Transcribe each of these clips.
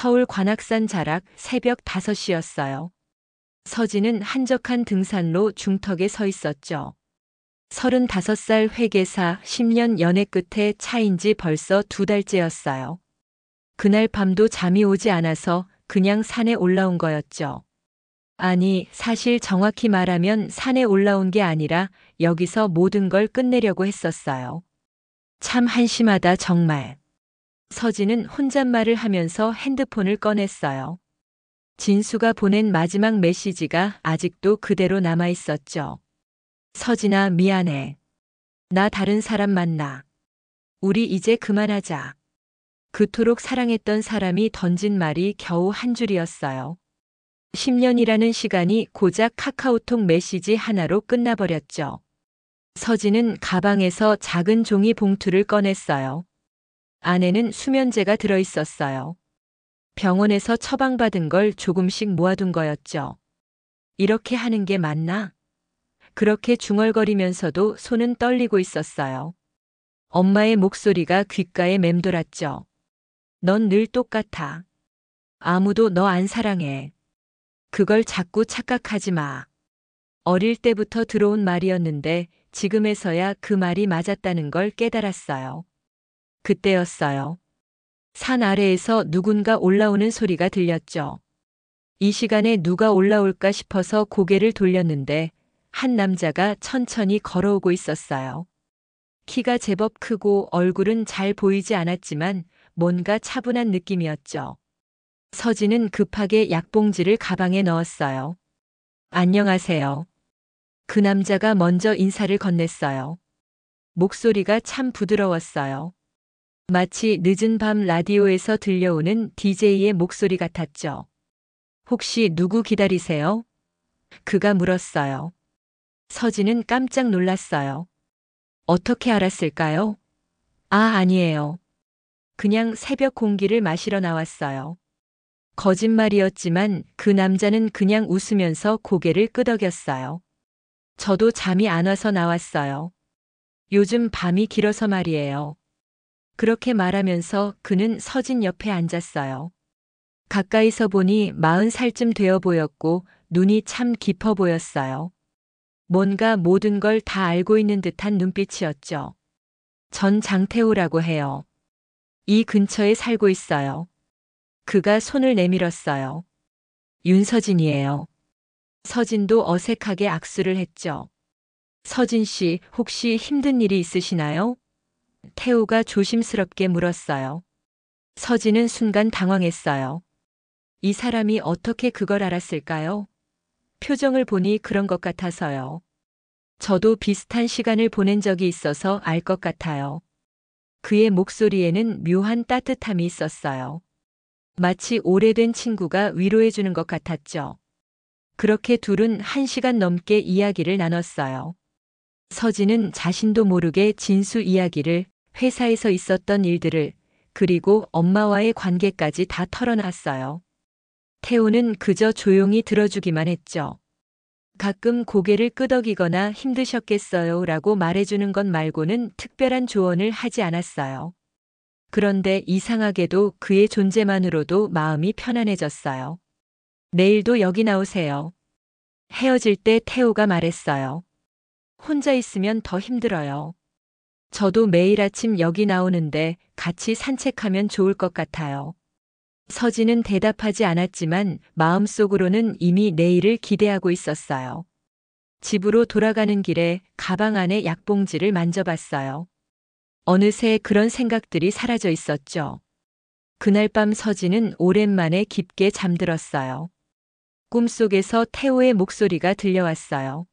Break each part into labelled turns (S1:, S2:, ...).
S1: 서울 관악산 자락 새벽 5시였어요. 서진은 한적한 등산로 중턱에 서 있었죠. 35살 회계사 10년 연애 끝에 차인 지 벌써 2달째였어요. 그날 밤도 잠이 오지 않아서 그냥 산에 올라온 거였죠. 아니, 사실 정확히 말하면 산에 올라온 게 아니라 여기서 모든 걸 끝내려고 했었어요. 참 한심하다 정말. 서진은 혼잣말을 하면서 핸드폰을 꺼냈어요. 진수가 보낸 마지막 메시지가 아직도 그대로 남아 있었죠. 서진아, 미안해. 나 다른 사람 만나. 우리 이제 그만하자. 그토록 사랑했던 사람이 던진 말이 겨우 한 줄이었어요. 10년이라는 시간이 고작 카카오톡 메시지 하나로 끝나버렸죠. 서진은 가방에서 작은 종이 봉투를 꺼냈어요. 안에는 수면제가 들어있었어요. 병원에서 처방받은 걸 조금씩 모아둔 거였죠. 이렇게 하는 게 맞나? 그렇게 중얼거리면서도 손은 떨리고 있었어요. 엄마의 목소리가 귓가에 맴돌았죠. 넌 늘 똑같아. 아무도 너 안 사랑해. 그걸 자꾸 착각하지 마. 어릴 때부터 들어온 말이었는데 지금에서야 그 말이 맞았다는 걸 깨달았어요. 그때였어요. 산 아래에서 누군가 올라오는 소리가 들렸죠. 이 시간에 누가 올라올까 싶어서 고개를 돌렸는데 한 남자가 천천히 걸어오고 있었어요. 키가 제법 크고 얼굴은 잘 보이지 않았지만 뭔가 차분한 느낌이었죠. 서진은 급하게 약봉지를 가방에 넣었어요. 안녕하세요. 그 남자가 먼저 인사를 건넸어요. 목소리가 참 부드러웠어요. 마치 늦은 밤 라디오에서 들려오는 DJ의 목소리 같았죠. 혹시 누구 기다리세요? 그가 물었어요. 서진은 깜짝 놀랐어요. 어떻게 알았을까요? 아, 아니에요. 그냥 새벽 공기를 마시러 나왔어요. 거짓말이었지만 그 남자는 그냥 웃으면서 고개를 끄덕였어요. 저도 잠이 안 와서 나왔어요. 요즘 밤이 길어서 말이에요. 그렇게 말하면서 그는 서진 옆에 앉았어요. 가까이서 보니 40살쯤 되어 보였고 눈이 참 깊어 보였어요. 뭔가 모든 걸 다 알고 있는 듯한 눈빛이었죠. 전 장태호라고 해요. 이 근처에 살고 있어요. 그가 손을 내밀었어요. 윤서진이에요. 서진도 어색하게 악수를 했죠. 서진 씨, 혹시 힘든 일이 있으시나요? 태호가 조심스럽게 물었어요. 서진은 순간 당황했어요. 이 사람이 어떻게 그걸 알았을까요? 표정을 보니 그런 것 같아서요. 저도 비슷한 시간을 보낸 적이 있어서 알 것 같아요. 그의 목소리에는 묘한 따뜻함이 있었어요. 마치 오래된 친구가 위로해주는 것 같았죠. 그렇게 둘은 1시간 넘게 이야기를 나눴어요. 서진은 자신도 모르게 진수 이야기를, 회사에서 있었던 일들을, 그리고 엄마와의 관계까지 다 털어놨어요. 태호는 그저 조용히 들어주기만 했죠. 가끔 고개를 끄덕이거나 힘드셨겠어요 라고 말해주는 것 말고는 특별한 조언을 하지 않았어요. 그런데 이상하게도 그의 존재만으로도 마음이 편안해졌어요. 내일도 여기 나오세요. 헤어질 때 태호가 말했어요. 혼자 있으면 더 힘들어요. 저도 매일 아침 여기 나오는데 같이 산책하면 좋을 것 같아요. 서진은 대답하지 않았지만 마음속으로는 이미 내일을 기대하고 있었어요. 집으로 돌아가는 길에 가방 안에 약봉지를 만져봤어요. 어느새 그런 생각들이 사라져 있었죠. 그날 밤 서진은 오랜만에 깊게 잠들었어요. 꿈속에서 태호의 목소리가 들려왔어요.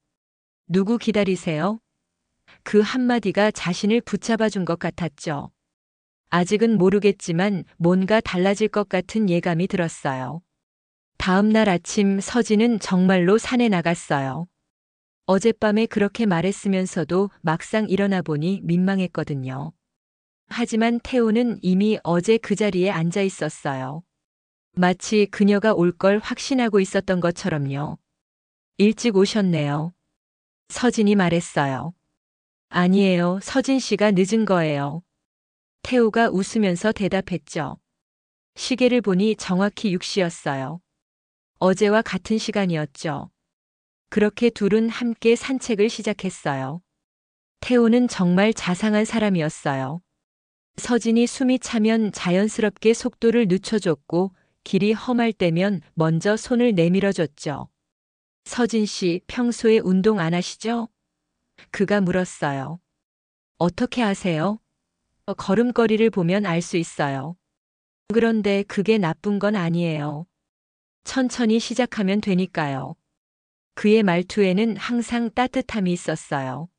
S1: 누구 기다리세요? 그 한마디가 자신을 붙잡아 준 것 같았죠. 아직은 모르겠지만 뭔가 달라질 것 같은 예감이 들었어요. 다음 날 아침 서진은 정말로 산에 나갔어요. 어젯밤에 그렇게 말했으면서도 막상 일어나 보니 민망했거든요. 하지만 태호는 이미 어제 그 자리에 앉아 있었어요. 마치 그녀가 올 걸 확신하고 있었던 것처럼요. 일찍 오셨네요. 서진이 말했어요. 아니에요. 서진 씨가 늦은 거예요. 태호가 웃으면서 대답했죠. 시계를 보니 정확히 6시였어요. 어제와 같은 시간이었죠. 그렇게 둘은 함께 산책을 시작했어요. 태호는 정말 자상한 사람이었어요. 서진이 숨이 차면 자연스럽게 속도를 늦춰줬고 길이 험할 때면 먼저 손을 내밀어줬죠. 서진 씨, 평소에 운동 안 하시죠? 그가 물었어요. 어떻게 아세요? 걸음걸이를 보면 알 수 있어요. 그런데 그게 나쁜 건 아니에요. 천천히 시작하면 되니까요. 그의 말투에는 항상 따뜻함이 있었어요.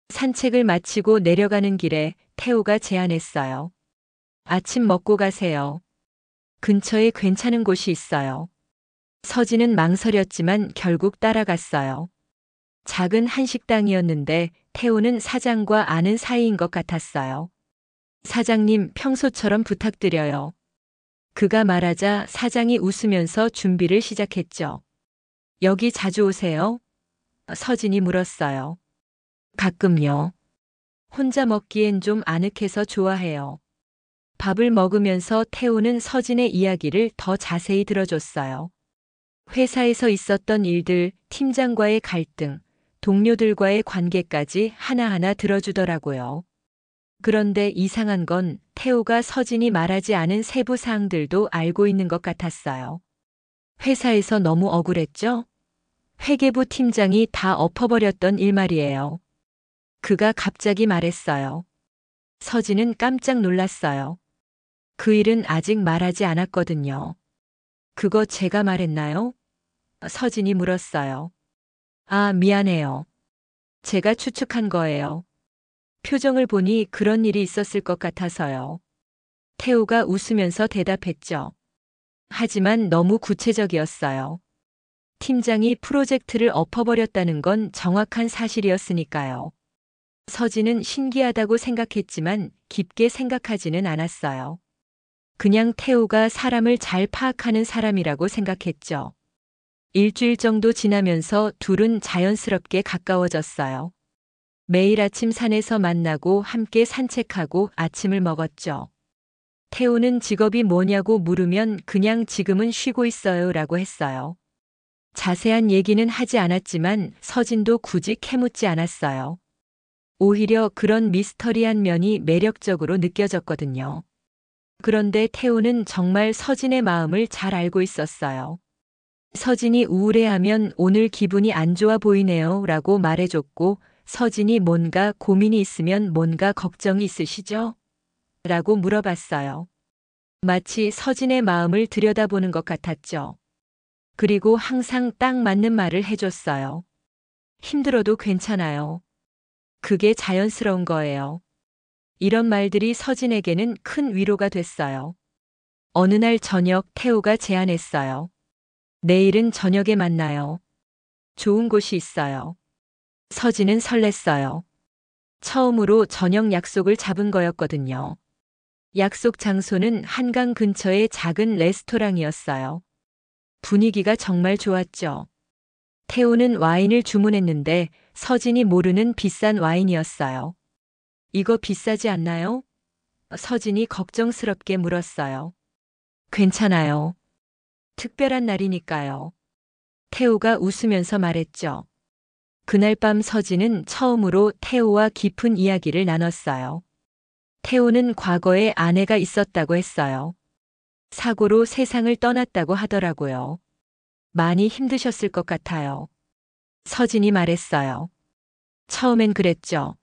S1: 산책을 마치고 내려가는 길에 태호가 제안했어요. 아침 먹고 가세요. 근처에 괜찮은 곳이 있어요. 서진은 망설였지만 결국 따라갔어요. 작은 한식당이었는데 태호는 사장과 아는 사이인 것 같았어요. 사장님, 평소처럼 부탁드려요. 그가 말하자 사장이 웃으면서 준비를 시작했죠. 여기 자주 오세요? 서진이 물었어요. 가끔요. 혼자 먹기엔 좀 아늑해서 좋아해요. 밥을 먹으면서 태호는 서진의 이야기를 더 자세히 들어줬어요. 회사에서 있었던 일들, 팀장과의 갈등, 동료들과의 관계까지 하나하나 들어주더라고요. 그런데 이상한 건 태호가 서진이 말하지 않은 세부 사항들도 알고 있는 것 같았어요. 회사에서 너무 억울했죠? 회계부 팀장이 다 엎어버렸던 일 말이에요. 그가 갑자기 말했어요. 서진은 깜짝 놀랐어요. 그 일은 아직 말하지 않았거든요. 그거 제가 말했나요? 서진이 물었어요. 아, 미안해요. 제가 추측한 거예요. 표정을 보니 그런 일이 있었을 것 같아서요. 태호가 웃으면서 대답했죠. 하지만 너무 구체적이었어요. 팀장이 프로젝트를 엎어버렸다는 건 정확한 사실이었으니까요. 서진은 신기하다고 생각했지만 깊게 생각하지는 않았어요. 그냥 태호가 사람을 잘 파악하는 사람이라고 생각했죠. 일주일 정도 지나면서 둘은 자연스럽게 가까워졌어요. 매일 아침 산에서 만나고 함께 산책하고 아침을 먹었죠. 태호는 직업이 뭐냐고 물으면 그냥 지금은 쉬고 있어요 라고 했어요. 자세한 얘기는 하지 않았지만 서진도 굳이 캐묻지 않았어요. 오히려 그런 미스터리한 면이 매력적으로 느껴졌거든요. 그런데 태호는 정말 서진의 마음을 잘 알고 있었어요. 서진이 우울해하면 오늘 기분이 안 좋아 보이네요 라고 말해줬고 서진이 뭔가 고민이 있으면 뭔가 걱정이 있으시죠? 라고 물어봤어요. 마치 서진의 마음을 들여다보는 것 같았죠. 그리고 항상 딱 맞는 말을 해줬어요. 힘들어도 괜찮아요. 그게 자연스러운 거예요. 이런 말들이 서진에게는 큰 위로가 됐어요. 어느 날 저녁 태호가 제안했어요. 내일은 저녁에 만나요. 좋은 곳이 있어요. 서진은 설렜어요. 처음으로 저녁 약속을 잡은 거였거든요. 약속 장소는 한강 근처의 작은 레스토랑이었어요. 분위기가 정말 좋았죠. 태호는 와인을 주문했는데 서진이 모르는 비싼 와인이었어요. 이거 비싸지 않나요? 서진이 걱정스럽게 물었어요. 괜찮아요. 특별한 날이니까요. 태호가 웃으면서 말했죠. 그날 밤 서진은 처음으로 태호와 깊은 이야기를 나눴어요. 태호는 과거에 아내가 있었다고 했어요. 사고로 세상을 떠났다고 하더라고요. 많이 힘드셨을 것 같아요. 서진이 말했어요. 처음엔 그랬죠.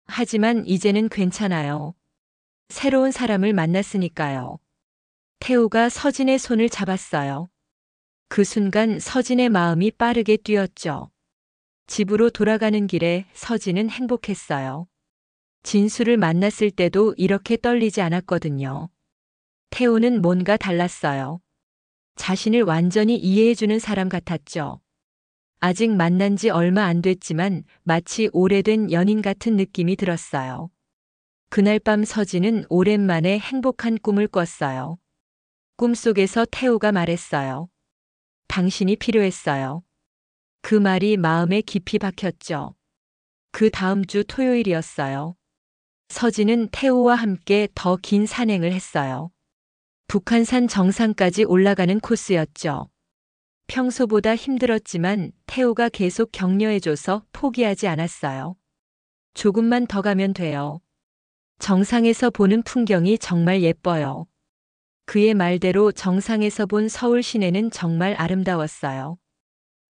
S1: 하지만 이제는 괜찮아요. 새로운 사람을 만났으니까요. 태호가 서진의 손을 잡았어요. 그 순간 서진의 마음이 빠르게 뛰었죠. 집으로 돌아가는 길에 서진은 행복했어요. 진수를 만났을 때도 이렇게 떨리지 않았거든요. 태호는 뭔가 달랐어요. 자신을 완전히 이해해주는 사람 같았죠. 아직 만난 지 얼마 안 됐지만 마치 오래된 연인 같은 느낌이 들었어요. 그날 밤 서진은 오랜만에 행복한 꿈을 꿨어요. 꿈속에서 태호가 말했어요. 당신이 필요했어요. 그 말이 마음에 깊이 박혔죠. 그 다음 주 토요일이었어요. 서진은 태호와 함께 더 긴 산행을 했어요. 북한산 정상까지 올라가는 코스였죠. 평소보다 힘들었지만 태호가 계속 격려해줘서 포기하지 않았어요. 조금만 더 가면 돼요. 정상에서 보는 풍경이 정말 예뻐요. 그의 말대로 정상에서 본 서울 시내는 정말 아름다웠어요.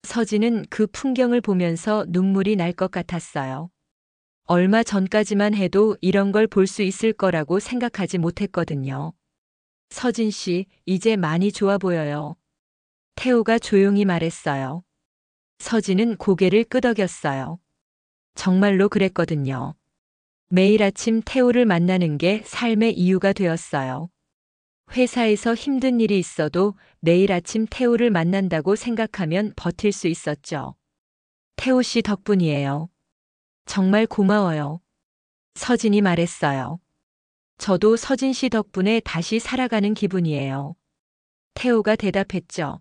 S1: 서진은 그 풍경을 보면서 눈물이 날 것 같았어요. 얼마 전까지만 해도 이런 걸 볼 수 있을 거라고 생각하지 못했거든요. 서진 씨, 이제 많이 좋아 보여요. 태호가 조용히 말했어요. 서진은 고개를 끄덕였어요. 정말로 그랬거든요. 매일 아침 태호를 만나는 게 삶의 이유가 되었어요. 회사에서 힘든 일이 있어도 내일 아침 태호를 만난다고 생각하면 버틸 수 있었죠. 태호 씨 덕분이에요. 정말 고마워요. 서진이 말했어요. 저도 서진 씨 덕분에 다시 살아가는 기분이에요. 태호가 대답했죠.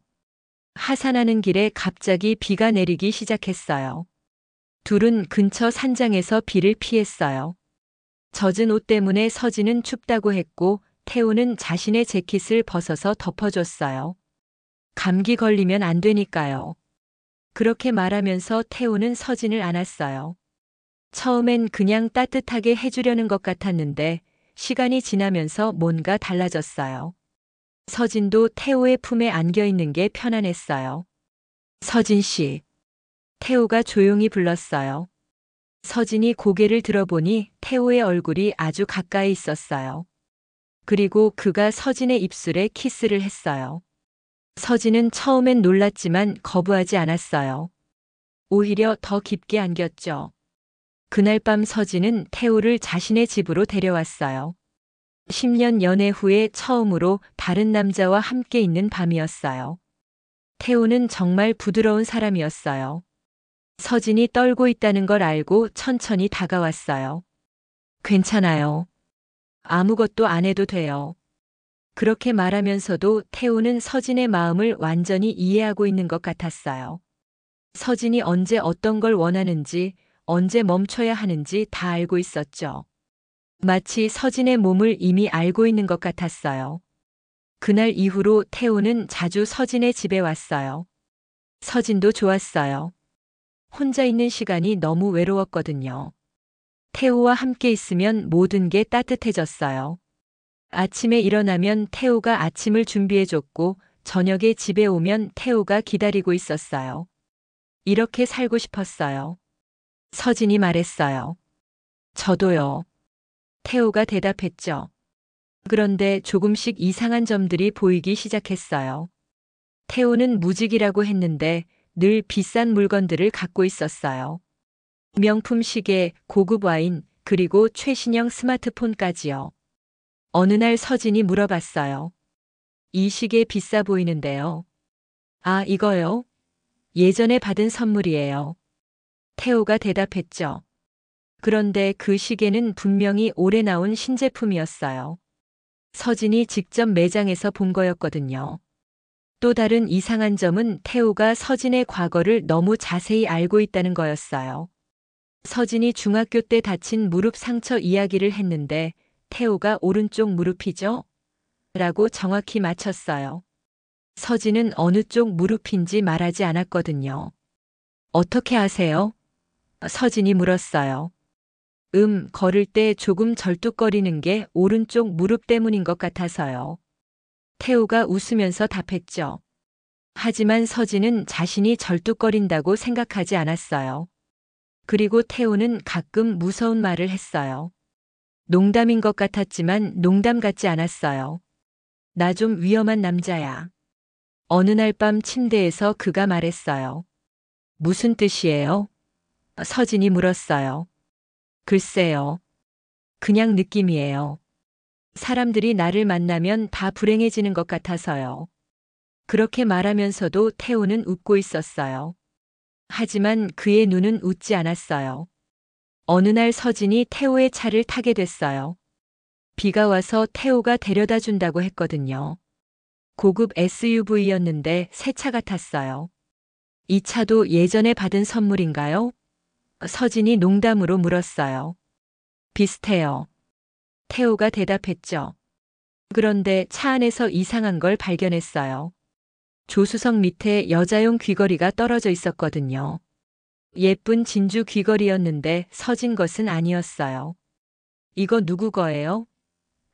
S1: 하산하는 길에 갑자기 비가 내리기 시작했어요. 둘은 근처 산장에서 비를 피했어요. 젖은 옷 때문에 서진은 춥다고 했고 태호는 자신의 재킷을 벗어서 덮어줬어요. 감기 걸리면 안 되니까요. 그렇게 말하면서 태호는 서진을 안았어요. 처음엔 그냥 따뜻하게 해주려는 것 같았는데 시간이 지나면서 뭔가 달라졌어요. 서진도 태호의 품에 안겨 있는 게 편안했어요. 서진 씨. 태호가 조용히 불렀어요. 서진이 고개를 들어보니 태호의 얼굴이 아주 가까이 있었어요. 그리고 그가 서진의 입술에 키스를 했어요. 서진은 처음엔 놀랐지만 거부하지 않았어요. 오히려 더 깊게 안겼죠. 그날 밤 서진은 태호를 자신의 집으로 데려왔어요. 10년 연애 후에 처음으로 다른 남자와 함께 있는 밤이었어요. 태호는 정말 부드러운 사람이었어요. 서진이 떨고 있다는 걸 알고 천천히 다가왔어요. 괜찮아요. 아무것도 안 해도 돼요. 그렇게 말하면서도 태호는 서진의 마음을 완전히 이해하고 있는 것 같았어요. 서진이 언제 어떤 걸 원하는지, 언제 멈춰야 하는지 다 알고 있었죠. 마치 서진의 몸을 이미 알고 있는 것 같았어요. 그날 이후로 태호는 자주 서진의 집에 왔어요. 서진도 좋았어요. 혼자 있는 시간이 너무 외로웠거든요. 태호와 함께 있으면 모든 게 따뜻해졌어요. 아침에 일어나면 태호가 아침을 준비해줬고 저녁에 집에 오면 태호가 기다리고 있었어요. 이렇게 살고 싶었어요. 서진이 말했어요. 저도요. 태호가 대답했죠. 그런데 조금씩 이상한 점들이 보이기 시작했어요. 태호는 무직이라고 했는데 늘 비싼 물건들을 갖고 있었어요. 명품 시계, 고급 와인, 그리고 최신형 스마트폰까지요. 어느 날 서진이 물어봤어요. 이 시계 비싸 보이는데요. 아, 이거요? 예전에 받은 선물이에요. 태호가 대답했죠. 그런데 그 시계는 분명히 올해 나온 신제품이었어요. 서진이 직접 매장에서 본 거였거든요. 또 다른 이상한 점은 태호가 서진의 과거를 너무 자세히 알고 있다는 거였어요. 서진이 중학교 때 다친 무릎 상처 이야기를 했는데 태호가 오른쪽 무릎이죠? 라고 정확히 맞췄어요. 서진은 어느 쪽 무릎인지 말하지 않았거든요. 어떻게 아세요? 서진이 물었어요. 걸을 때 조금 절뚝거리는 게 오른쪽 무릎 때문인 것 같아서요. 태호가 웃으면서 답했죠. 하지만 서진은 자신이 절뚝거린다고 생각하지 않았어요. 그리고 태호는 가끔 무서운 말을 했어요. 농담인 것 같았지만 농담 같지 않았어요. 나 좀 위험한 남자야. 어느 날 밤 침대에서 그가 말했어요. 무슨 뜻이에요? 서진이 물었어요. 글쎄요. 그냥 느낌이에요. 사람들이 나를 만나면 다 불행해지는 것 같아서요. 그렇게 말하면서도 태호는 웃고 있었어요. 하지만 그의 눈은 웃지 않았어요. 어느 날 서진이 태호의 차를 타게 됐어요. 비가 와서 태호가 데려다 준다고 했거든요. 고급 SUV였는데 새 차 같았어요. 이 차도 예전에 받은 선물인가요? 서진이 농담으로 물었어요. 비슷해요. 태호가 대답했죠. 그런데 차 안에서 이상한 걸 발견했어요. 조수석 밑에 여자용 귀걸이가 떨어져 있었거든요. 예쁜 진주 귀걸이였는데 서진 것은 아니었어요. 이거 누구 거예요?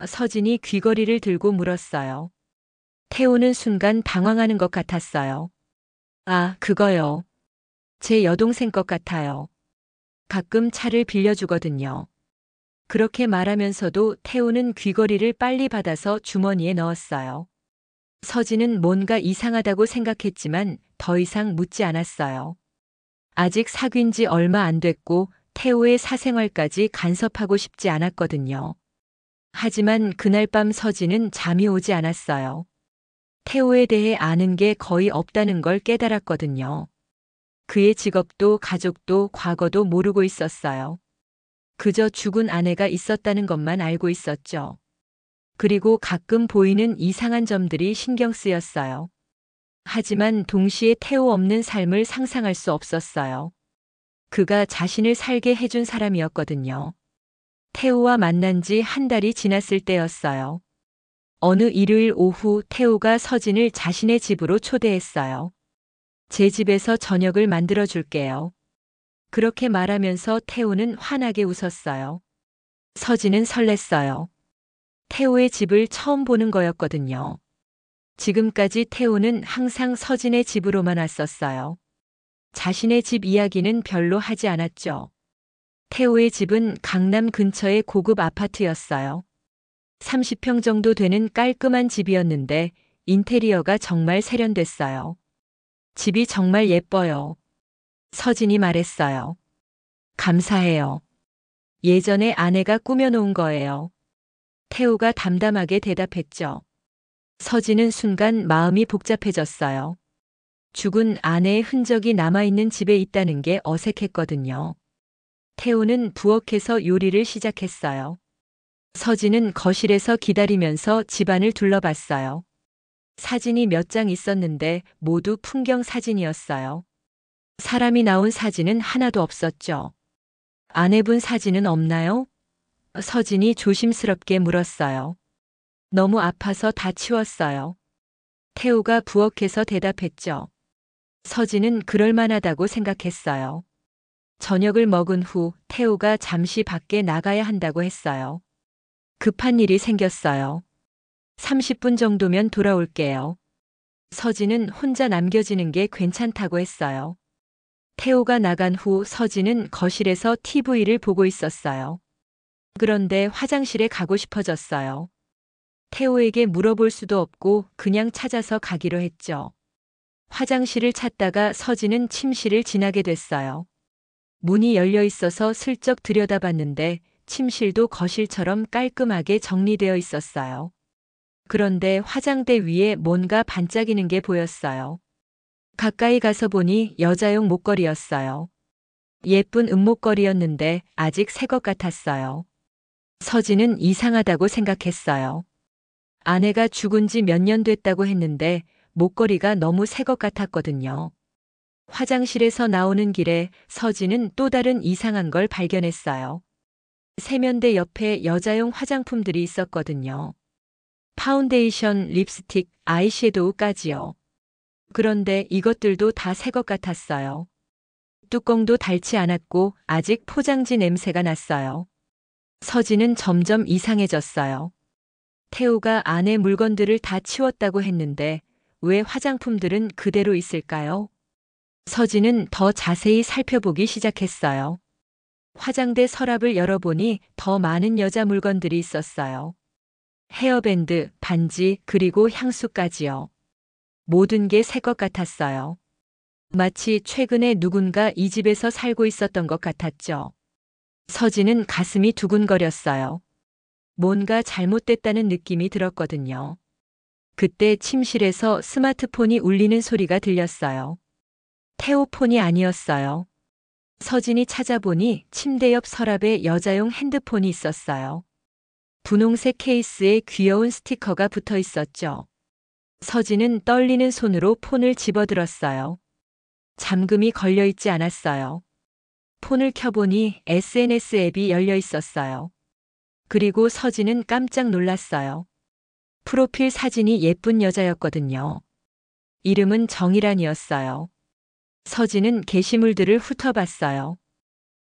S1: 서진이 귀걸이를 들고 물었어요. 태우는 순간 당황하는 것 같았어요. 아, 그거요. 제 여동생 것 같아요. 가끔 차를 빌려주거든요. 그렇게 말하면서도 태우는 귀걸이를 빨리 받아서 주머니에 넣었어요. 서진은 뭔가 이상하다고 생각했지만 더 이상 묻지 않았어요. 아직 사귄 지 얼마 안 됐고 태우의 사생활까지 간섭하고 싶지 않았거든요. 하지만 그날 밤 서진은 잠이 오지 않았어요. 태우에 대해 아는 게 거의 없다는 걸 깨달았거든요. 그의 직업도 가족도 과거도 모르고 있었어요. 그저 죽은 아내가 있었다는 것만 알고 있었죠. 그리고 가끔 보이는 이상한 점들이 신경 쓰였어요. 하지만 동시에 태우 없는 삶을 상상할 수 없었어요. 그가 자신을 살게 해준 사람이었거든요. 태우와 만난 지 한 달이 지났을 때였어요. 어느 일요일 오후 태우가 서진을 자신의 집으로 초대했어요. 제 집에서 저녁을 만들어 줄게요. 그렇게 말하면서 태우는 환하게 웃었어요. 서진은 설렜어요. 태우의 집을 처음 보는 거였거든요. 지금까지 태우는 항상 서진의 집으로만 왔었어요. 자신의 집 이야기는 별로 하지 않았죠. 태우의 집은 강남 근처의 고급 아파트였어요. 30평 정도 되는 깔끔한 집이었는데 인테리어가 정말 세련됐어요. 집이 정말 예뻐요. 서진이 말했어요. 감사해요. 예전에 아내가 꾸며놓은 거예요. 태우가 담담하게 대답했죠. 서진은 순간 마음이 복잡해졌어요. 죽은 아내의 흔적이 남아있는 집에 있다는 게 어색했거든요. 태우는 부엌에서 요리를 시작했어요. 서진은 거실에서 기다리면서 집안을 둘러봤어요. 사진이 몇 장 있었는데 모두 풍경 사진이었어요. 사람이 나온 사진은 하나도 없었죠. 아내분 사진은 없나요? 서진이 조심스럽게 물었어요. 너무 아파서 다 치웠어요. 태우가 부엌에서 대답했죠. 서진은 그럴만하다고 생각했어요. 저녁을 먹은 후 태우가 잠시 밖에 나가야 한다고 했어요. 급한 일이 생겼어요. 30분 정도면 돌아올게요. 서진은 혼자 남겨지는 게 괜찮다고 했어요. 태우가 나간 후 서진은 거실에서 TV를 보고 있었어요. 그런데 화장실에 가고 싶어졌어요. 태우에게 물어볼 수도 없고 그냥 찾아서 가기로 했죠. 화장실을 찾다가 서진은 침실을 지나게 됐어요. 문이 열려 있어서 슬쩍 들여다봤는데 침실도 거실처럼 깔끔하게 정리되어 있었어요. 그런데 화장대 위에 뭔가 반짝이는 게 보였어요. 가까이 가서 보니 여자용 목걸이였어요. 예쁜 은목걸이였는데 아직 새 것 같았어요. 서진은 이상하다고 생각했어요. 아내가 죽은 지 몇 년 됐다고 했는데 목걸이가 너무 새 것 같았거든요. 화장실에서 나오는 길에 서진은 또 다른 이상한 걸 발견했어요. 세면대 옆에 여자용 화장품들이 있었거든요. 파운데이션, 립스틱, 아이섀도우까지요. 그런데 이것들도 다 새 것 같았어요. 뚜껑도 닳지 않았고 아직 포장지 냄새가 났어요. 서진은 점점 이상해졌어요. 태우가 아내 물건들을 다 치웠다고 했는데 왜 화장품들은 그대로 있을까요? 서진은 더 자세히 살펴보기 시작했어요. 화장대 서랍을 열어보니 더 많은 여자 물건들이 있었어요. 헤어밴드, 반지, 그리고 향수까지요. 모든 게 새 것 같았어요. 마치 최근에 누군가 이 집에서 살고 있었던 것 같았죠. 서진은 가슴이 두근거렸어요. 뭔가 잘못됐다는 느낌이 들었거든요. 그때 침실에서 스마트폰이 울리는 소리가 들렸어요. 태우 폰이 아니었어요. 서진이 찾아보니 침대 옆 서랍에 여자용 핸드폰이 있었어요. 분홍색 케이스에 귀여운 스티커가 붙어 있었죠. 서진은 떨리는 손으로 폰을 집어들었어요. 잠금이 걸려 있지 않았어요. 폰을 켜보니 SNS 앱이 열려 있었어요. 그리고 서진은 깜짝 놀랐어요. 프로필 사진이 예쁜 여자였거든요. 이름은 정이란이었어요. 서진은 게시물들을 훑어봤어요.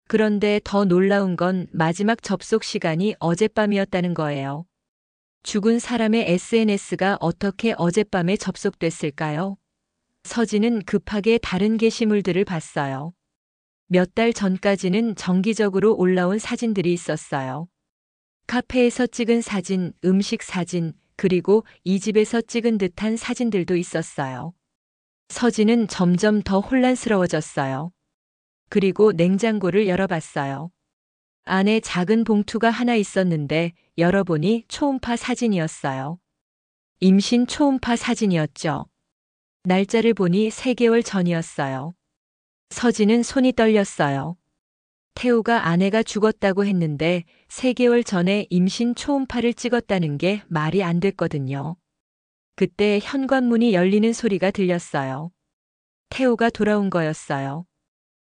S1: 그런데 더 놀라운 건 마지막 접속 시간이 어젯밤이었다는 거예요. 죽은 사람의 SNS가 어떻게 어젯밤에 접속됐을까요? 서진은 급하게 다른 게시물들을 봤어요. 몇 달 전까지는 정기적으로 올라온 사진들이 있었어요. 카페에서 찍은 사진, 음식 사진, 그리고 이 집에서 찍은 듯한 사진들도 있었어요. 서진은 점점 더 혼란스러워졌어요. 그리고 냉장고를 열어봤어요. 안에 작은 봉투가 하나 있었는데 열어보니 초음파 사진이었어요. 임신 초음파 사진이었죠. 날짜를 보니 3개월 전이었어요. 서진은 손이 떨렸어요. 태우가 아내가 죽었다고 했는데 3개월 전에 임신 초음파를 찍었다는 게 말이 안 됐거든요. 그때 현관문이 열리는 소리가 들렸어요. 태우가 돌아온 거였어요.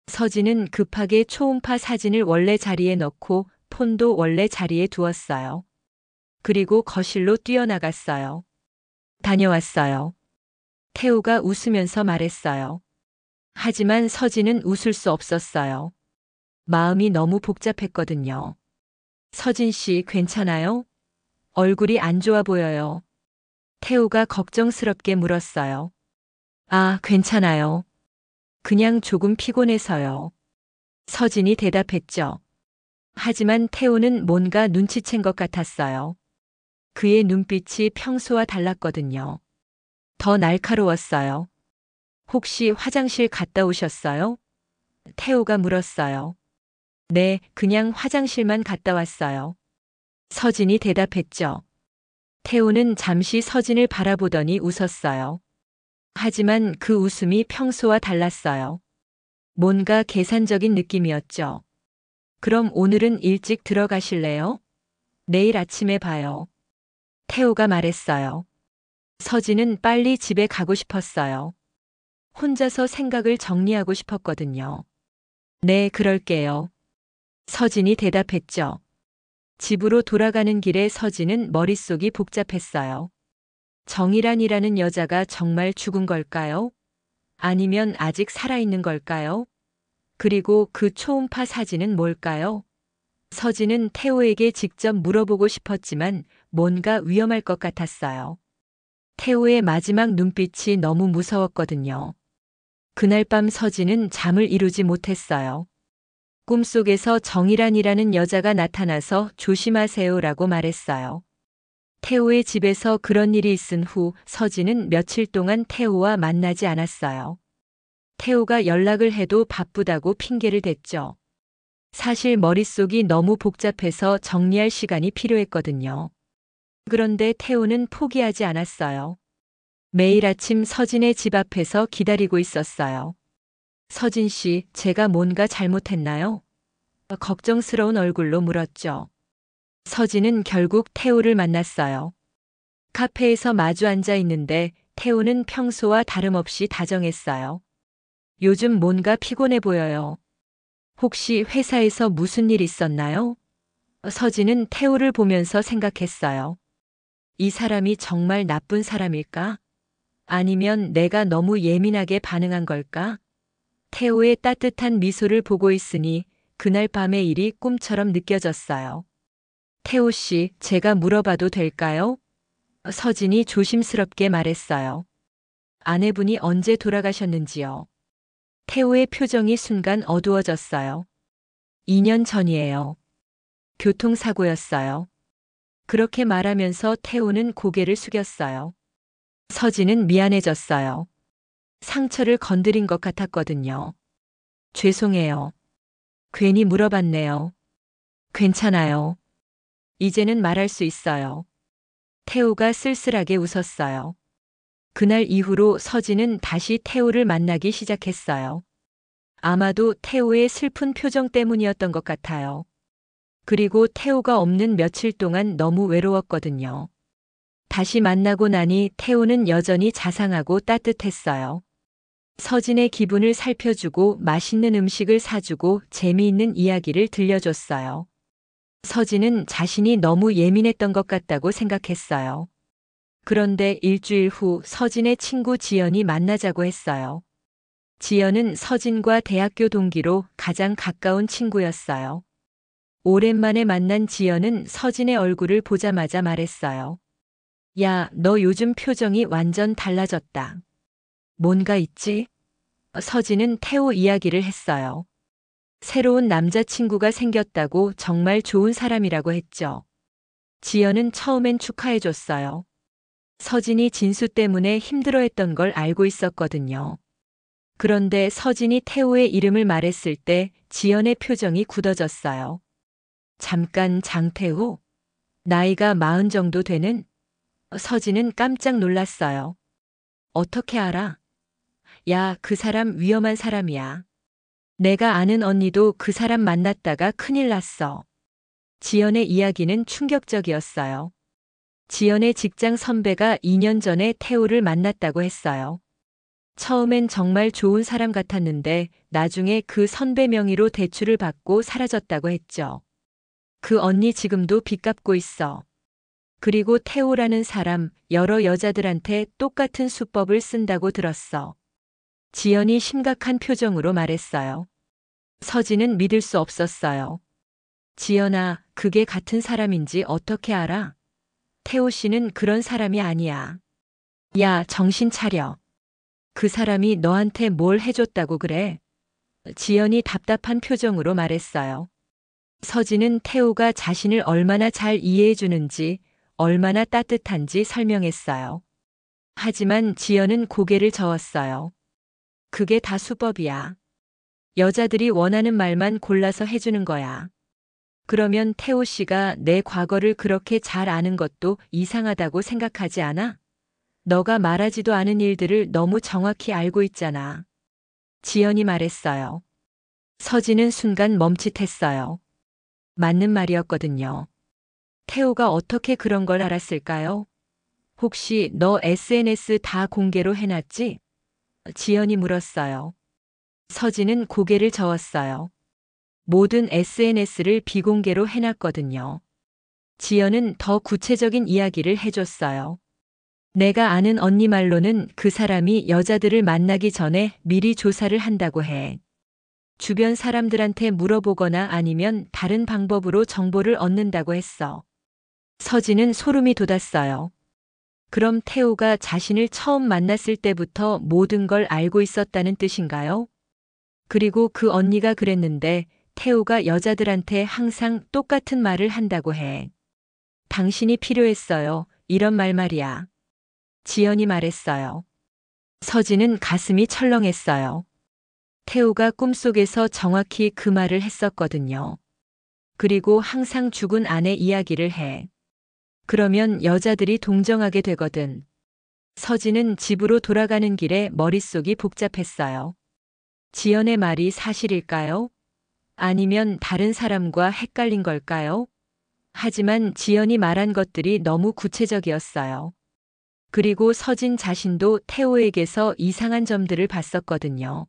S1: 서진은 급하게 초음파 사진을 원래 자리에 넣고 폰도 원래 자리에 두었어요. 그리고 거실로 뛰어나갔어요. 다녀왔어요. 태우가 웃으면서 말했어요. 하지만 서진은 웃을 수 없었어요. 마음이 너무 복잡했거든요. 서진 씨 괜찮아요? 얼굴이 안 좋아 보여요. 태우가 걱정스럽게 물었어요. 아, 괜찮아요. 그냥 조금 피곤해서요. 서진이 대답했죠. 하지만 태우는 뭔가 눈치챈 것 같았어요. 그의 눈빛이 평소와 달랐거든요. 더 날카로웠어요. 혹시 화장실 갔다 오셨어요? 태우가 물었어요. 네, 그냥 화장실만 갔다 왔어요. 서진이 대답했죠. 태우는 잠시 서진을 바라보더니 웃었어요. 하지만 그 웃음이 평소와 달랐어요. 뭔가 계산적인 느낌이었죠. 그럼 오늘은 일찍 들어가실래요? 내일 아침에 봐요. 태우가 말했어요. 서진은 빨리 집에 가고 싶었어요. 혼자서 생각을 정리하고 싶었거든요. 네, 그럴게요. 서진이 대답했죠. 집으로 돌아가는 길에 서진은 머릿속이 복잡했어요. 정이란이라는 여자가 정말 죽은 걸까요? 아니면 아직 살아있는 걸까요? 그리고 그 초음파 사진은 뭘까요? 서진은 태호에게 직접 물어보고 싶었지만 뭔가 위험할 것 같았어요. 태호의 마지막 눈빛이 너무 무서웠거든요. 그날 밤 서진은 잠을 이루지 못했어요. 꿈속에서 정이란이라는 여자가 나타나서 조심하세요라고 말했어요. 태호의 집에서 그런 일이 있은 후 서진은 며칠 동안 태호와 만나지 않았어요. 태호가 연락을 해도 바쁘다고 핑계를 댔죠. 사실 머릿속이 너무 복잡해서 정리할 시간이 필요했거든요. 그런데 태호는 포기하지 않았어요. 매일 아침 서진의 집 앞에서 기다리고 있었어요. 서진 씨, 제가 뭔가 잘못했나요? 걱정스러운 얼굴로 물었죠. 서진은 결국 태호를 만났어요. 카페에서 마주 앉아 있는데 태호는 평소와 다름없이 다정했어요. 요즘 뭔가 피곤해 보여요. 혹시 회사에서 무슨 일 있었나요? 서진은 태호를 보면서 생각했어요. 이 사람이 정말 나쁜 사람일까? 아니면 내가 너무 예민하게 반응한 걸까? 태호의 따뜻한 미소를 보고 있으니 그날 밤의 일이 꿈처럼 느껴졌어요. 태호 씨, 제가 물어봐도 될까요? 서진이 조심스럽게 말했어요. 아내분이 언제 돌아가셨는지요? 태호의 표정이 순간 어두워졌어요. 2년 전이에요. 교통사고였어요. 그렇게 말하면서 태호는 고개를 숙였어요. 서진은 미안해졌어요. 상처를 건드린 것 같았거든요. 죄송해요. 괜히 물어봤네요. 괜찮아요. 이제는 말할 수 있어요. 태호가 쓸쓸하게 웃었어요. 그날 이후로 서진은 다시 태호를 만나기 시작했어요. 아마도 태호의 슬픈 표정 때문이었던 것 같아요. 그리고 태호가 없는 며칠 동안 너무 외로웠거든요. 다시 만나고 나니 태호는 여전히 자상하고 따뜻했어요. 서진의 기분을 살펴주고 맛있는 음식을 사주고 재미있는 이야기를 들려줬어요. 서진은 자신이 너무 예민했던 것 같다고 생각했어요. 그런데 일주일 후 서진의 친구 지연이 만나자고 했어요. 지연은 서진과 대학교 동기로 가장 가까운 친구였어요. 오랜만에 만난 지연은 서진의 얼굴을 보자마자 말했어요. 야, 너 요즘 표정이 완전 달라졌다. 뭔가 있지? 서진은 태호 이야기를 했어요. 새로운 남자친구가 생겼다고 정말 좋은 사람이라고 했죠. 지연은 처음엔 축하해줬어요. 서진이 진수 때문에 힘들어했던 걸 알고 있었거든요. 그런데 서진이 태호의 이름을 말했을 때 지연의 표정이 굳어졌어요. 잠깐 장태호? 나이가 40 정도 되는? 서진은 깜짝 놀랐어요. 어떻게 알아? 야, 그 사람 위험한 사람이야. 내가 아는 언니도 그 사람 만났다가 큰일 났어. 지연의 이야기는 충격적이었어요. 지연의 직장 선배가 2년 전에 태호를 만났다고 했어요. 처음엔 정말 좋은 사람 같았는데 나중에 그 선배 명의로 대출을 받고 사라졌다고 했죠. 그 언니 지금도 빚 갚고 있어. 그리고 태호라는 사람 여러 여자들한테 똑같은 수법을 쓴다고 들었어. 지연이 심각한 표정으로 말했어요. 서진은 믿을 수 없었어요. 지연아, 그게 같은 사람인지 어떻게 알아? 태호 씨는 그런 사람이 아니야. 야, 정신 차려. 그 사람이 너한테 뭘 해줬다고 그래? 지연이 답답한 표정으로 말했어요. 서진은 태호가 자신을 얼마나 잘 이해해 주는지, 얼마나 따뜻한지 설명했어요. 하지만 지연은 고개를 저었어요. 그게 다 수법이야. 여자들이 원하는 말만 골라서 해주는 거야. 그러면 태호 씨가 내 과거를 그렇게 잘 아는 것도 이상하다고 생각하지 않아? 너가 말하지도 않은 일들을 너무 정확히 알고 있잖아. 지연이 말했어요. 서진은 순간 멈칫했어요. 맞는 말이었거든요. 태호가 어떻게 그런 걸 알았을까요? 혹시 너 SNS 다 공개로 해놨지? 지연이 물었어요. 서진은 고개를 저었어요. 모든 SNS를 비공개로 해놨거든요. 지연은 더 구체적인 이야기를 해줬어요. 내가 아는 언니 말로는 그 사람이 여자들을 만나기 전에 미리 조사를 한다고 해. 주변 사람들한테 물어보거나 아니면 다른 방법으로 정보를 얻는다고 했어. 서진은 소름이 돋았어요. 그럼 태호가 자신을 처음 만났을 때부터 모든 걸 알고 있었다는 뜻인가요? 그리고 그 언니가 그랬는데 태호가 여자들한테 항상 똑같은 말을 한다고 해. 당신이 필요했어요. 이런 말 말이야. 지연이 말했어요. 서진은 가슴이 철렁했어요. 태호가 꿈속에서 정확히 그 말을 했었거든요. 그리고 항상 죽은 아내 이야기를 해. 그러면 여자들이 동정하게 되거든. 서진은 집으로 돌아가는 길에 머릿속이 복잡했어요. 지연의 말이 사실일까요? 아니면 다른 사람과 헷갈린 걸까요? 하지만 지연이 말한 것들이 너무 구체적이었어요. 그리고 서진 자신도 태호에게서 이상한 점들을 봤었거든요.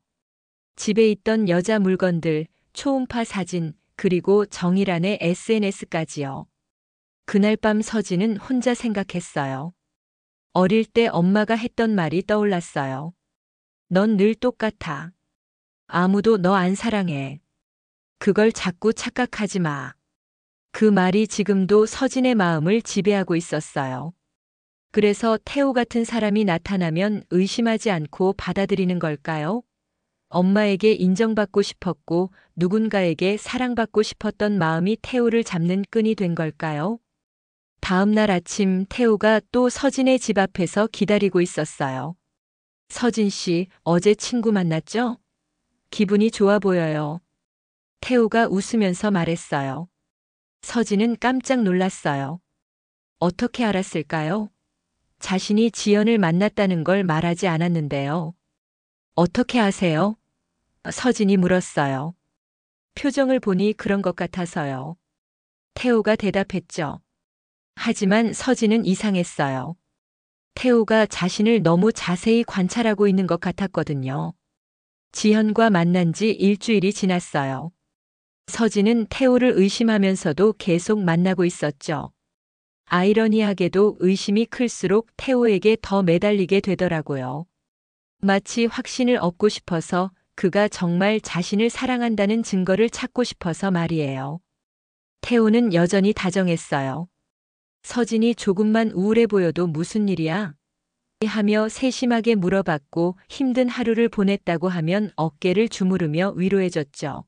S1: 집에 있던 여자 물건들, 초음파 사진, 그리고 정일환의 SNS까지요. 그날 밤 서진은 혼자 생각했어요. 어릴 때 엄마가 했던 말이 떠올랐어요. 넌 늘 똑같아. 아무도 너 안 사랑해. 그걸 자꾸 착각하지 마. 그 말이 지금도 서진의 마음을 지배하고 있었어요. 그래서 태호 같은 사람이 나타나면 의심하지 않고 받아들이는 걸까요? 엄마에게 인정받고 싶었고 누군가에게 사랑받고 싶었던 마음이 태호를 잡는 끈이 된 걸까요? 다음 날 아침 태호가 또 서진의 집 앞에서 기다리고 있었어요. 서진 씨, 어제 친구 만났죠? 기분이 좋아 보여요. 태호가 웃으면서 말했어요. 서진은 깜짝 놀랐어요. 어떻게 알았을까요? 자신이 지연을 만났다는 걸 말하지 않았는데요. 어떻게 아세요? 서진이 물었어요. 표정을 보니 그런 것 같아서요. 태호가 대답했죠. 하지만 서진은 이상했어요. 태호가 자신을 너무 자세히 관찰하고 있는 것 같았거든요. 지현과 만난 지 일주일이 지났어요. 서진은 태호를 의심하면서도 계속 만나고 있었죠. 아이러니하게도 의심이 클수록 태호에게 더 매달리게 되더라고요. 마치 확신을 얻고 싶어서, 그가 정말 자신을 사랑한다는 증거를 찾고 싶어서 말이에요. 태호는 여전히 다정했어요. 서진이 조금만 우울해 보여도 무슨 일이야? 하며 세심하게 물어봤고, 힘든 하루를 보냈다고 하면 어깨를 주무르며 위로해줬죠.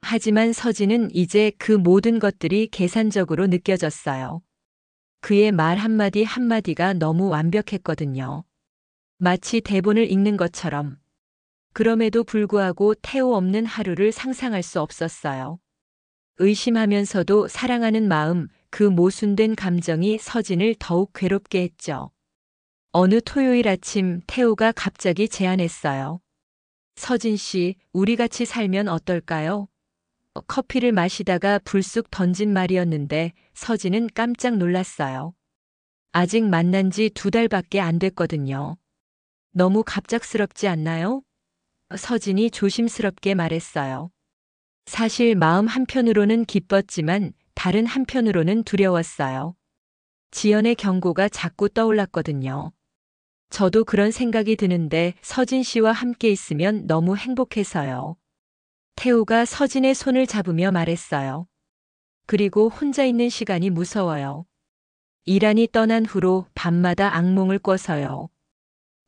S1: 하지만 서진은 이제 그 모든 것들이 계산적으로 느껴졌어요. 그의 말 한마디 한마디가 너무 완벽했거든요. 마치 대본을 읽는 것처럼. 그럼에도 불구하고 태호 없는 하루를 상상할 수 없었어요. 의심하면서도 사랑하는 마음, 그 모순된 감정이 서진을 더욱 괴롭게 했죠. 어느 토요일 아침 태호가 갑자기 제안했어요. 서진 씨, 우리 같이 살면 어떨까요? 커피를 마시다가 불쑥 던진 말이었는데 서진은 깜짝 놀랐어요. 아직 만난 지 2달밖에 안 됐거든요. 너무 갑작스럽지 않나요? 서진이 조심스럽게 말했어요. 사실 마음 한편으로는 기뻤지만 다른 한편으로는 두려웠어요. 지연의 경고가 자꾸 떠올랐거든요. 저도 그런 생각이 드는데 서진 씨와 함께 있으면 너무 행복해서요. 태호가 서진의 손을 잡으며 말했어요. 그리고 혼자 있는 시간이 무서워요. 이란이 떠난 후로 밤마다 악몽을 꿔서요.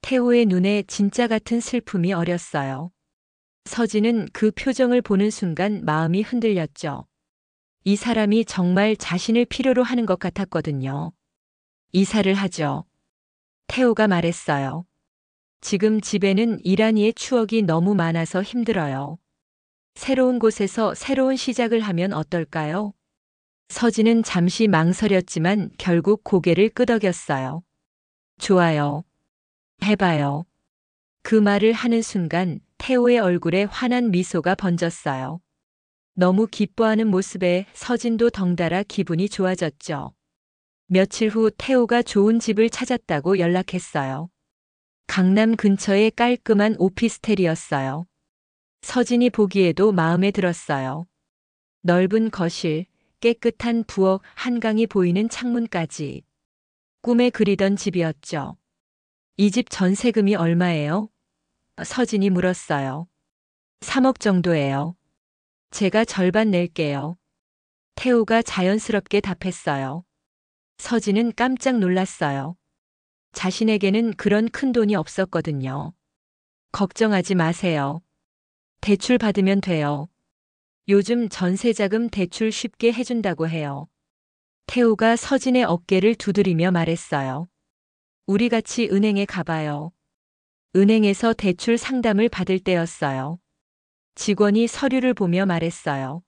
S1: 태호의 눈에 진짜 같은 슬픔이 어렸어요. 서진은 그 표정을 보는 순간 마음이 흔들렸죠. 이 사람이 정말 자신을 필요로 하는 것 같았거든요. 이사를 하죠. 태호가 말했어요. 지금 집에는 이란이의 추억이 너무 많아서 힘들어요. 새로운 곳에서 새로운 시작을 하면 어떨까요? 서진은 잠시 망설였지만 결국 고개를 끄덕였어요. 좋아요. 해봐요. 그 말을 하는 순간 태호의 얼굴에 환한 미소가 번졌어요. 너무 기뻐하는 모습에 서진도 덩달아 기분이 좋아졌죠. 며칠 후 태호가 좋은 집을 찾았다고 연락했어요. 강남 근처의 깔끔한 오피스텔이었어요. 서진이 보기에도 마음에 들었어요. 넓은 거실, 깨끗한 부엌, 한강이 보이는 창문까지. 꿈에 그리던 집이었죠. 이 집 전세금이 얼마예요? 서진이 물었어요. 3억 정도예요. 제가 절반 낼게요. 태호가 자연스럽게 답했어요. 서진은 깜짝 놀랐어요. 자신에게는 그런 큰 돈이 없었거든요. 걱정하지 마세요. 대출 받으면 돼요. 요즘 전세자금 대출 쉽게 해준다고 해요. 태호가 서진의 어깨를 두드리며 말했어요. 우리 같이 은행에 가봐요. 은행에서 대출 상담을 받을 때였어요. 직원이 서류를 보며 말했어요.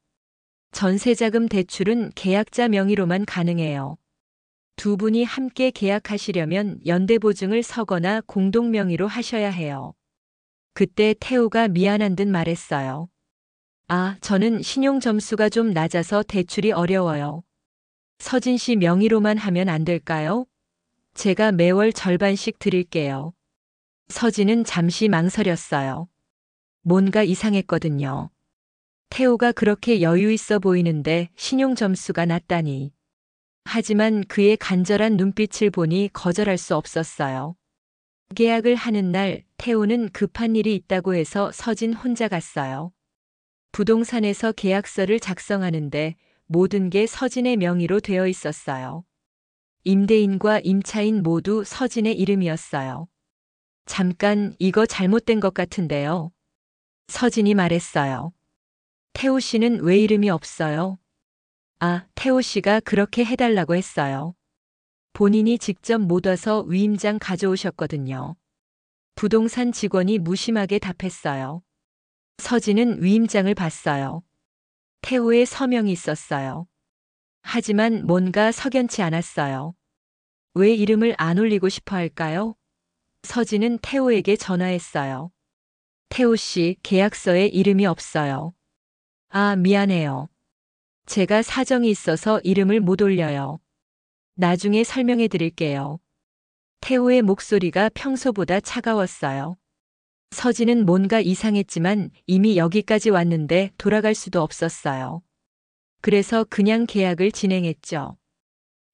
S1: 전세자금 대출은 계약자 명의로만 가능해요. 두 분이 함께 계약하시려면 연대보증을 서거나 공동명의로 하셔야 해요. 그때 태호가 미안한 듯 말했어요. 아, 저는 신용 점수가 좀 낮아서 대출이 어려워요. 서진 씨 명의로만 하면 안 될까요? 제가 매월 절반씩 드릴게요. 서진은 잠시 망설였어요. 뭔가 이상했거든요. 태호가 그렇게 여유 있어 보이는데 신용 점수가 낮다니. 하지만 그의 간절한 눈빛을 보니 거절할 수 없었어요. 계약을 하는 날 태호는 급한 일이 있다고 해서 서진 혼자 갔어요. 부동산에서 계약서를 작성하는데 모든 게 서진의 명의로 되어 있었어요. 임대인과 임차인 모두 서진의 이름이었어요. 잠깐, 이거 잘못된 것 같은데요. 서진이 말했어요. 태호 씨는 왜 이름이 없어요? 아, 태호 씨가 그렇게 해달라고 했어요. 본인이 직접 못 와서 위임장 가져오셨거든요. 부동산 직원이 무심하게 답했어요. 서진은 위임장을 봤어요. 태호의 서명이 있었어요. 하지만 뭔가 석연치 않았어요. 왜 이름을 안 올리고 싶어 할까요? 서진은 태호에게 전화했어요. 태호 씨, 계약서에 이름이 없어요. 아, 미안해요. 제가 사정이 있어서 이름을 못 올려요. 나중에 설명해 드릴게요. 태호의 목소리가 평소보다 차가웠어요. 서진은 뭔가 이상했지만 이미 여기까지 왔는데 돌아갈 수도 없었어요. 그래서 그냥 계약을 진행했죠.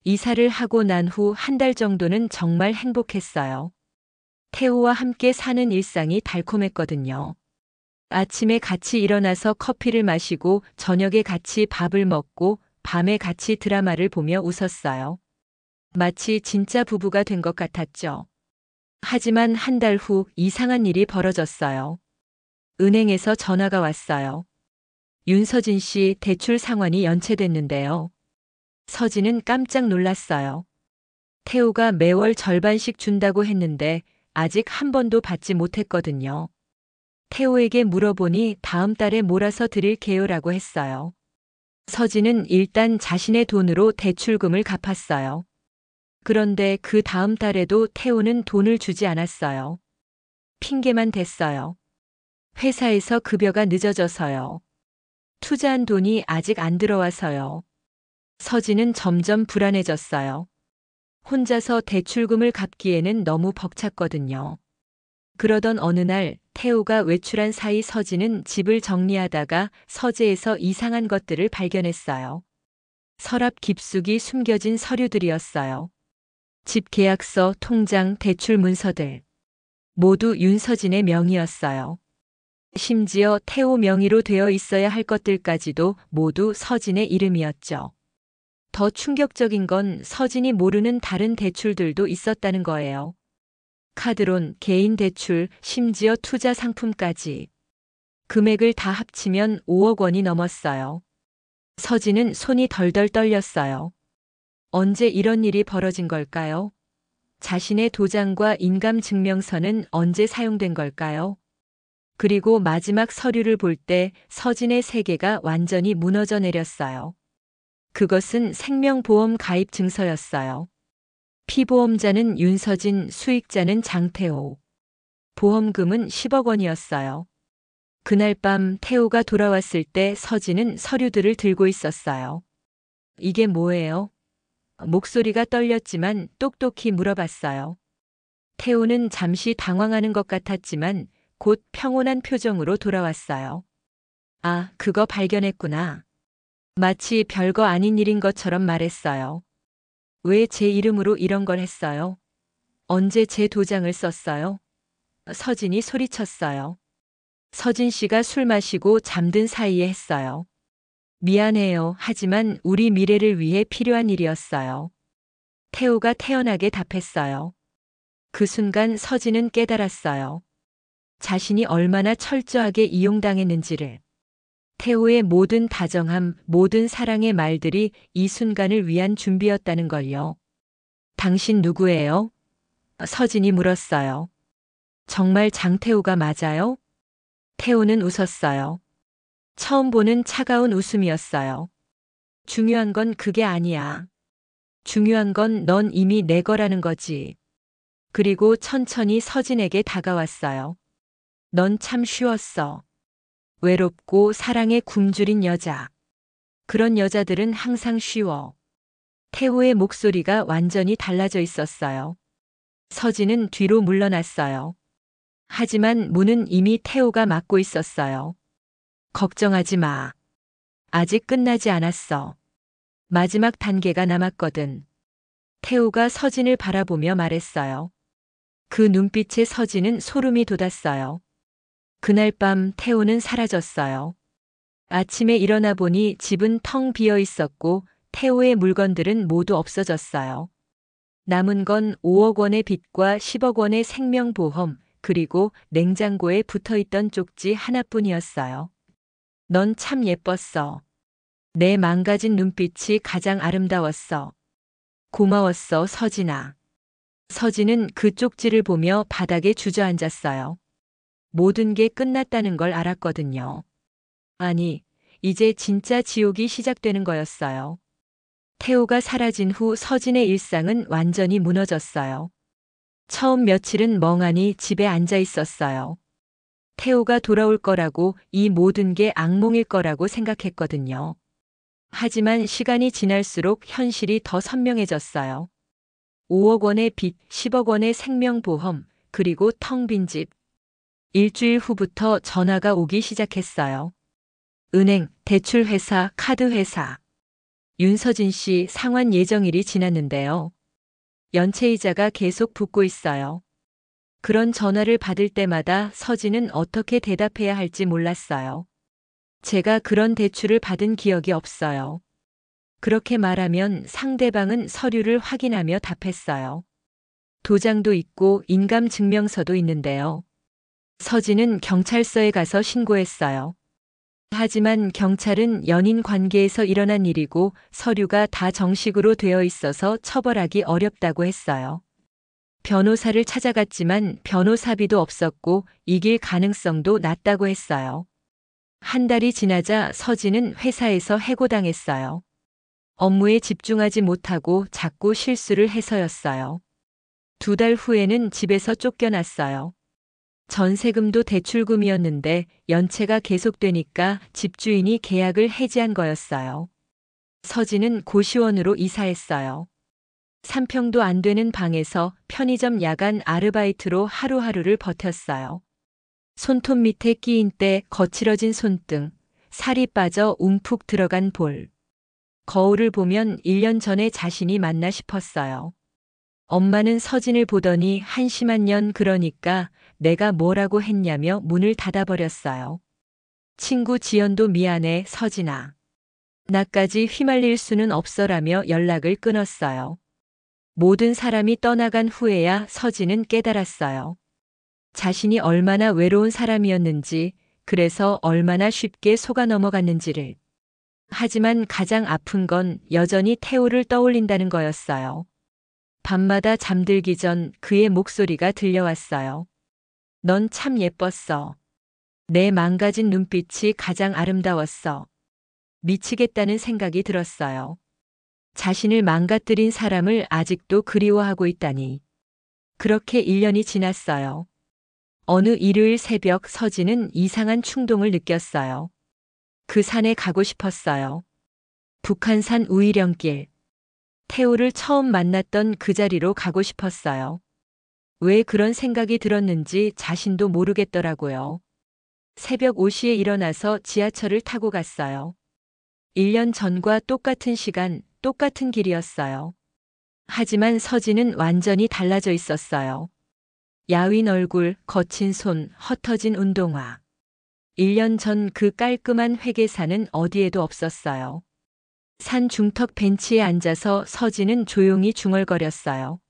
S1: 이사를 하고 난 후 한 달 정도는 정말 행복했어요. 태우와 함께 사는 일상이 달콤했거든요. 아침에 같이 일어나서 커피를 마시고 저녁에 같이 밥을 먹고 밤에 같이 드라마를 보며 웃었어요. 마치 진짜 부부가 된 것 같았죠. 하지만 한 달 후 이상한 일이 벌어졌어요. 은행에서 전화가 왔어요. 윤서진 씨 대출 상환이 연체됐는데요. 서진은 깜짝 놀랐어요. 태우가 매월 절반씩 준다고 했는데 아직 한 번도 받지 못했거든요. 태우에게 물어보니 다음 달에 몰아서 드릴게요라고 했어요. 서진은 일단 자신의 돈으로 대출금을 갚았어요. 그런데 그 다음 달에도 태우는 돈을 주지 않았어요. 핑계만 댔어요. 회사에서 급여가 늦어져서요. 투자한 돈이 아직 안 들어와서요. 서진은 점점 불안해졌어요. 혼자서 대출금을 갚기에는 너무 벅찼거든요. 그러던 어느 날 태우가 외출한 사이 서진은 집을 정리하다가 서재에서 이상한 것들을 발견했어요. 서랍 깊숙이 숨겨진 서류들이었어요. 집 계약서, 통장, 대출 문서들. 모두 윤서진의 명의였어요. 심지어 태우 명의로 되어 있어야 할 것들까지도 모두 서진의 이름이었죠. 더 충격적인 건 서진이 모르는 다른 대출들도 있었다는 거예요. 카드론, 개인 대출, 심지어 투자 상품까지. 금액을 다 합치면 5억 원이 넘었어요. 서진은 손이 덜덜 떨렸어요. 언제 이런 일이 벌어진 걸까요? 자신의 도장과 인감증명서는 언제 사용된 걸까요? 그리고 마지막 서류를 볼 때 서진의 세계가 완전히 무너져 내렸어요. 그것은 생명보험 가입 증서였어요. 피보험자는 윤서진, 수익자는 장태호. 보험금은 10억 원이었어요. 그날 밤 태호가 돌아왔을 때 서진은 서류들을 들고 있었어요. 이게 뭐예요? 목소리가 떨렸지만 똑똑히 물어봤어요. 태호는 잠시 당황하는 것 같았지만 곧 평온한 표정으로 돌아왔어요. 아, 그거 발견했구나. 마치 별거 아닌 일인 것처럼 말했어요. 왜 제 이름으로 이런 걸 했어요? 언제 제 도장을 썼어요? 서진이 소리쳤어요. 서진 씨가 술 마시고 잠든 사이에 했어요. 미안해요. 하지만 우리 미래를 위해 필요한 일이었어요. 태호가 태연하게 답했어요. 그 순간 서진은 깨달았어요. 자신이 얼마나 철저하게 이용당했는지를. 태호의 모든 다정함, 모든 사랑의 말들이 이 순간을 위한 준비였다는 걸요. 당신 누구예요? 서진이 물었어요. 정말 장태호가 맞아요? 태호는 웃었어요. 처음 보는 차가운 웃음이었어요. 중요한 건 그게 아니야. 중요한 건 넌 이미 내 거라는 거지. 그리고 천천히 서진에게 다가왔어요. 넌 참 쉬웠어. 외롭고 사랑에 굶주린 여자. 그런 여자들은 항상 쉬워. 태호의 목소리가 완전히 달라져 있었어요. 서진은 뒤로 물러났어요. 하지만 문은 이미 태호가 막고 있었어요. 걱정하지 마. 아직 끝나지 않았어. 마지막 단계가 남았거든. 태호가 서진을 바라보며 말했어요. 그 눈빛에 서진은 소름이 돋았어요. 그날 밤 태호는 사라졌어요. 아침에 일어나 보니 집은 텅 비어 있었고 태호의 물건들은 모두 없어졌어요. 남은 건 5억 원의 빚과 10억 원의 생명보험, 그리고 냉장고에 붙어 있던 쪽지 하나뿐이었어요. 넌 참 예뻤어. 내 망가진 눈빛이 가장 아름다웠어. 고마웠어, 서진아. 서진은 그 쪽지를 보며 바닥에 주저앉았어요. 모든 게 끝났다는 걸 알았거든요. 아니, 이제 진짜 지옥이 시작되는 거였어요. 태호가 사라진 후 서진의 일상은 완전히 무너졌어요. 처음 며칠은 멍하니 집에 앉아 있었어요. 태호가 돌아올 거라고, 이 모든 게 악몽일 거라고 생각했거든요. 하지만 시간이 지날수록 현실이 더 선명해졌어요. 5억 원의 빚, 10억 원의 생명보험, 그리고 텅 빈 집. 일주일 후부터 전화가 오기 시작했어요. 은행, 대출회사, 카드회사. 윤서진 씨 상환 예정일이 지났는데요. 연체이자가 계속 붙고 있어요. 그런 전화를 받을 때마다 서진은 어떻게 대답해야 할지 몰랐어요. 제가 그런 대출을 받은 기억이 없어요. 그렇게 말하면 상대방은 서류를 확인하며 답했어요. 도장도 있고 인감증명서도 있는데요. 서진은 경찰서에 가서 신고했어요. 하지만 경찰은 연인 관계에서 일어난 일이고 서류가 다 정식으로 되어 있어서 처벌하기 어렵다고 했어요. 변호사를 찾아갔지만 변호사비도 없었고 이길 가능성도 낮다고 했어요. 한 달이 지나자 서진은 회사에서 해고당했어요. 업무에 집중하지 못하고 자꾸 실수를 해서였어요. 2달 후에는 집에서 쫓겨났어요. 전세금도 대출금이었는데 연체가 계속되니까 집주인이 계약을 해지한 거였어요. 서진은 고시원으로 이사했어요. 3평도 안 되는 방에서 편의점 야간 아르바이트로 하루하루를 버텼어요. 손톱 밑에 끼인 때 거칠어진 손등, 살이 빠져 움푹 들어간 볼. 거울을 보면 1년 전에 자신이 맞나 싶었어요. 엄마는 서진을 보더니 한심한 년 그러니까 내가 뭐라고 했냐며 문을 닫아버렸어요. 친구 지연도 미안해 서진아. 나까지 휘말릴 수는 없어라며 연락을 끊었어요. 모든 사람이 떠나간 후에야 서진은 깨달았어요. 자신이 얼마나 외로운 사람이었는지, 그래서 얼마나 쉽게 속아 넘어갔는지를. 하지만 가장 아픈 건 여전히 태호를 떠올린다는 거였어요. 밤마다 잠들기 전 그의 목소리가 들려왔어요. 넌 참 예뻤어. 내 망가진 눈빛이 가장 아름다웠어. 미치겠다는 생각이 들었어요. 자신을 망가뜨린 사람을 아직도 그리워하고 있다니. 그렇게 1년이 지났어요. 어느 일요일 새벽 서진은 이상한 충동을 느꼈어요. 그 산에 가고 싶었어요. 북한산 우이령길. 태호를 처음 만났던 그 자리로 가고 싶었어요. 왜 그런 생각이 들었는지 자신도 모르겠더라고요. 새벽 5시에 일어나서 지하철을 타고 갔어요. 1년 전과 똑같은 시간, 똑같은 길이었어요. 하지만 서진은 완전히 달라져 있었어요. 야윈 얼굴, 거친 손, 흩어진 운동화. 1년 전 그 깔끔한 회계사는 어디에도 없었어요. 산 중턱 벤치에 앉아서 서진은 조용히 중얼거렸어요.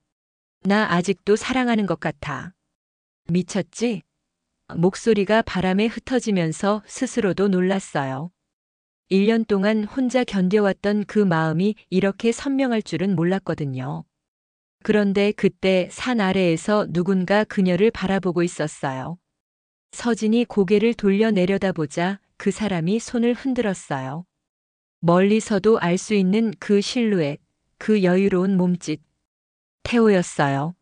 S1: 나 아직도 사랑하는 것 같아. 미쳤지? 목소리가 바람에 흩어지면서 스스로도 놀랐어요. 1년 동안 혼자 견뎌왔던 그 마음이 이렇게 선명할 줄은 몰랐거든요. 그런데 그때 산 아래에서 누군가 그녀를 바라보고 있었어요. 서진이 고개를 돌려 내려다보자 그 사람이 손을 흔들었어요. 멀리서도 알 수 있는 그 실루엣, 그 여유로운 몸짓. 태호였어요.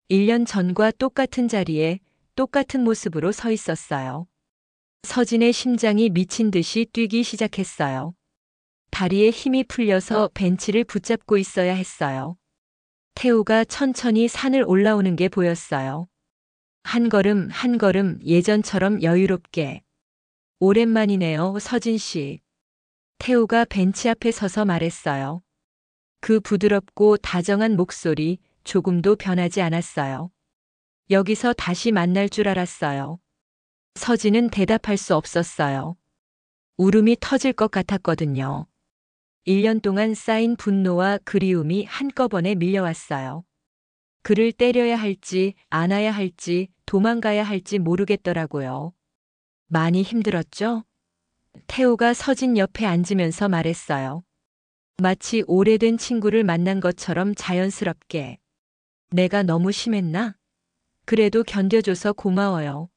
S1: 1년 전과 똑같은 자리에 똑같은 모습으로 서 있었어요. 서진의 심장이 미친 듯이 뛰기 시작했어요. 다리에 힘이 풀려서 벤치를 붙잡고 있어야 했어요. 태호가 천천히 산을 올라오는 게 보였어요. 한 걸음 한 걸음 예전처럼 여유롭게. 오랜만이네요, 서진 씨. 태호가 벤치 앞에 서서 말했어요. 그 부드럽고 다정한 목소리 조금도 변하지 않았어요. 여기서 다시 만날 줄 알았어요. 서진은 대답할 수 없었어요. 울음이 터질 것 같았거든요. 1년 동안 쌓인 분노와 그리움이 한꺼번에 밀려왔어요. 그를 때려야 할지, 안아야 할지, 도망가야 할지 모르겠더라고요. 많이 힘들었죠? 태호가 서진 옆에 앉으면서 말했어요. 마치 오래된 친구를 만난 것처럼 자연스럽게. 내가 너무 심했나? 그래도 견뎌줘서 고마워요.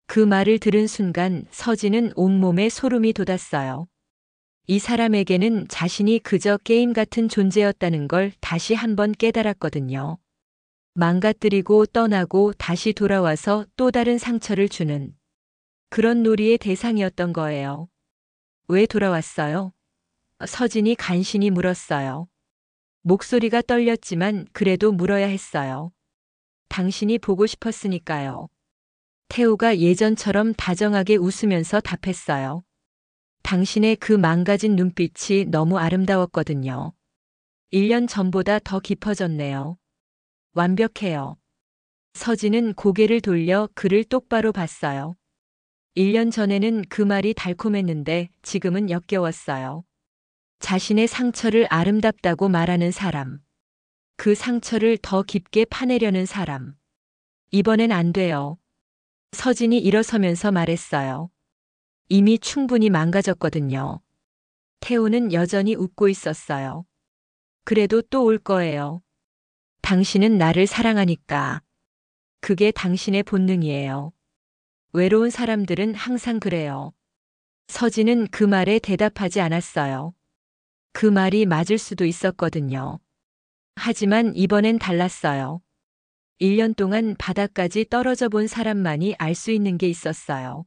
S1: 그 말을 들은 순간 서진은 온몸에 소름이 돋았어요. 이 사람에게는 자신이 그저 게임 같은 존재였다는 걸 다시 한번 깨달았거든요. 망가뜨리고 떠나고 다시 돌아와서 또 다른 상처를 주는 그런 놀이의 대상이었던 거예요. 왜 돌아왔어요? 서진이 간신히 물었어요. 목소리가 떨렸지만 그래도 물어야 했어요. 당신이 보고 싶었으니까요. 태호가 예전처럼 다정하게 웃으면서 답했어요. 당신의 그 망가진 눈빛이 너무 아름다웠거든요. 1년 전보다 더 깊어졌네요. 완벽해요. 서진은 고개를 돌려 그를 똑바로 봤어요. 1년 전에는 그 말이 달콤했는데 지금은 역겨웠어요. 자신의 상처를 아름답다고 말하는 사람. 그 상처를 더 깊게 파내려는 사람. 이번엔 안 돼요. 서진이 일어서면서 말했어요. 이미 충분히 망가졌거든요. 태호는 여전히 웃고 있었어요. 그래도 또 올 거예요. 당신은 나를 사랑하니까. 그게 당신의 본능이에요. 외로운 사람들은 항상 그래요. 서진은 그 말에 대답하지 않았어요. 그 말이 맞을 수도 있었거든요. 하지만 이번엔 달랐어요. 1년 동안 바닥까지 떨어져 본 사람만이 알 수 있는 게 있었어요.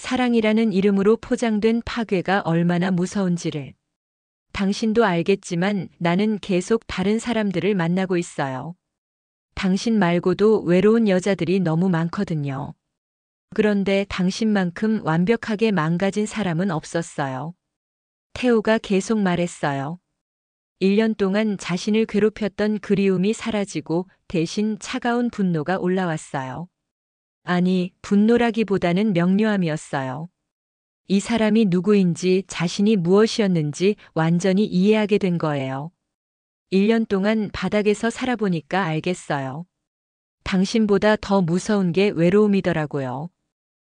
S1: 사랑이라는 이름으로 포장된 파괴가 얼마나 무서운지를. 당신도 알겠지만 나는 계속 다른 사람들을 만나고 있어요. 당신 말고도 외로운 여자들이 너무 많거든요. 그런데 당신만큼 완벽하게 망가진 사람은 없었어요. 태호가 계속 말했어요. 1년 동안 자신을 괴롭혔던 그리움이 사라지고 대신 차가운 분노가 올라왔어요. 아니, 분노라기보다는 명료함이었어요. 이 사람이 누구인지 자신이 무엇이었는지 완전히 이해하게 된 거예요. 1년 동안 바닥에서 살아보니까 알겠어요. 당신보다 더 무서운 게 외로움이더라고요.